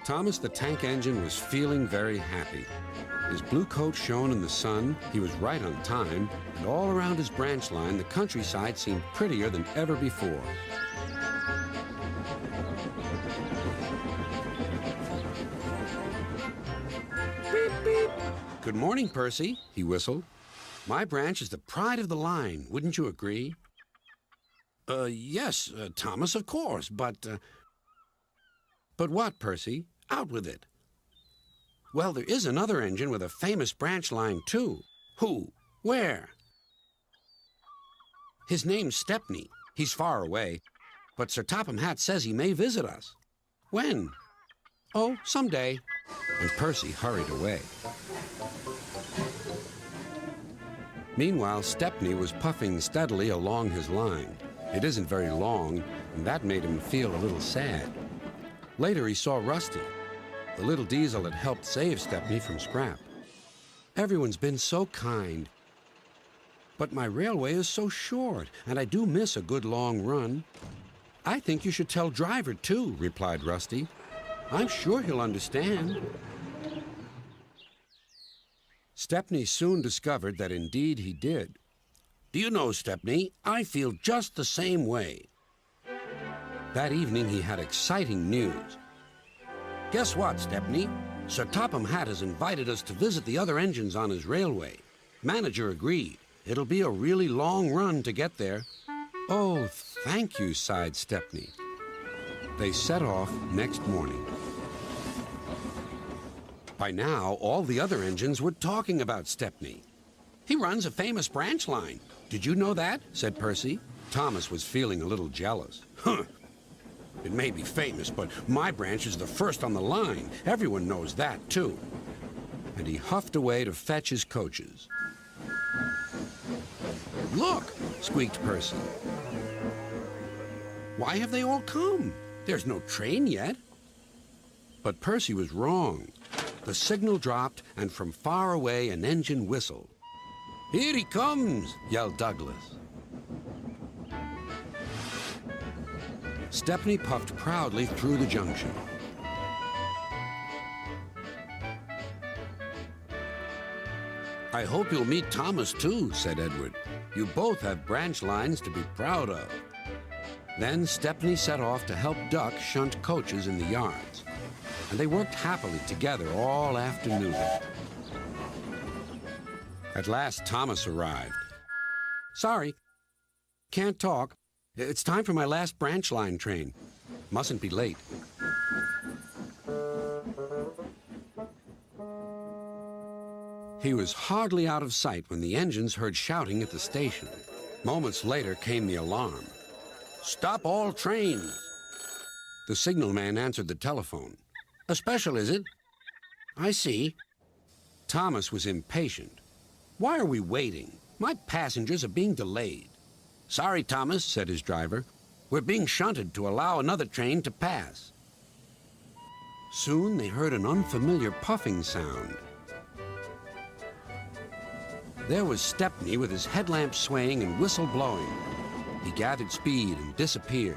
Thomas the Tank Engine was feeling very happy. His blue coat shone in the sun, he was right on time, and all around his branch line, the countryside seemed prettier than ever before. Beep, beep. Good morning, Percy, he whistled. My branch is the pride of the line, wouldn't you agree? Yes, Thomas, of course, but what, Percy? Out with it. Well, there is another engine with a famous branch line, too. Who? Where? His name's Stepney. He's far away, but Sir Topham Hatt says he may visit us. When? Oh, someday. And Percy hurried away. Meanwhile, Stepney was puffing steadily along his line. It isn't very long, and that made him feel a little sad. Later, he saw Rusty. The little diesel had helped save Stepney from scrap. Everyone's been so kind. But my railway is so short, and I do miss a good long run. I think you should tell Driver, too, replied Rusty. I'm sure he'll understand. Stepney soon discovered that indeed he did. Do you know, Stepney, I feel just the same way. That evening he had exciting news. Guess what, Stepney? Sir Topham Hatt has invited us to visit the other engines on his railway. Manager agreed. It'll be a really long run to get there. Oh, thank you, sighed Stepney. They set off next morning. By now, all the other engines were talking about Stepney. He runs a famous branch line. Did you know that? Said Percy. Thomas was feeling a little jealous. Huh. It may be famous, but my branch is the first on the line. Everyone knows that, too. And he huffed away to fetch his coaches. Look, squeaked Percy. Why have they all come? There's no train yet. But Percy was wrong. The signal dropped, and from far away an engine whistled. Here he comes, yelled Douglas. Stepney puffed proudly through the junction. I hope you'll meet Thomas, too, said Edward. You both have branch lines to be proud of. Then Stepney set off to help Duck shunt coaches in the yards, and they worked happily together all afternoon. At last, Thomas arrived. Sorry, can't talk. It's time for my last branch line train. Mustn't be late. He was hardly out of sight when the engines heard shouting at the station. Moments later came the alarm. Stop all trains! The signalman answered the telephone. A special, is it? I see. Thomas was impatient. Why are we waiting? My passengers are being delayed. Sorry, Thomas, said his driver. We're being shunted to allow another train to pass. Soon they heard an unfamiliar puffing sound. There was Stepney with his headlamp swaying and whistle blowing. He gathered speed and disappeared.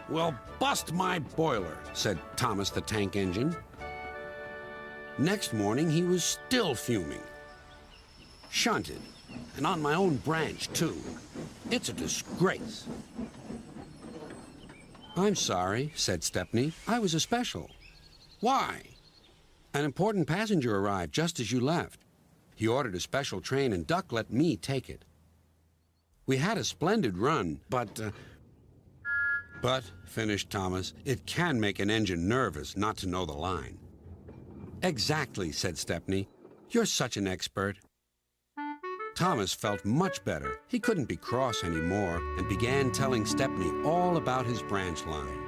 Well, bust my boiler, said Thomas the Tank Engine. Next morning, he was still fuming. Shunted, and on my own branch, too. It's a disgrace. I'm sorry, said Stepney. I was a special. Why? An important passenger arrived just as you left. He ordered a special train, and Duck let me take it. We had a splendid run, but, finished Thomas, it can make an engine nervous not to know the line. Exactly, said Stepney. You're such an expert. Thomas felt much better. He couldn't be cross anymore and began telling Stepney all about his branch line.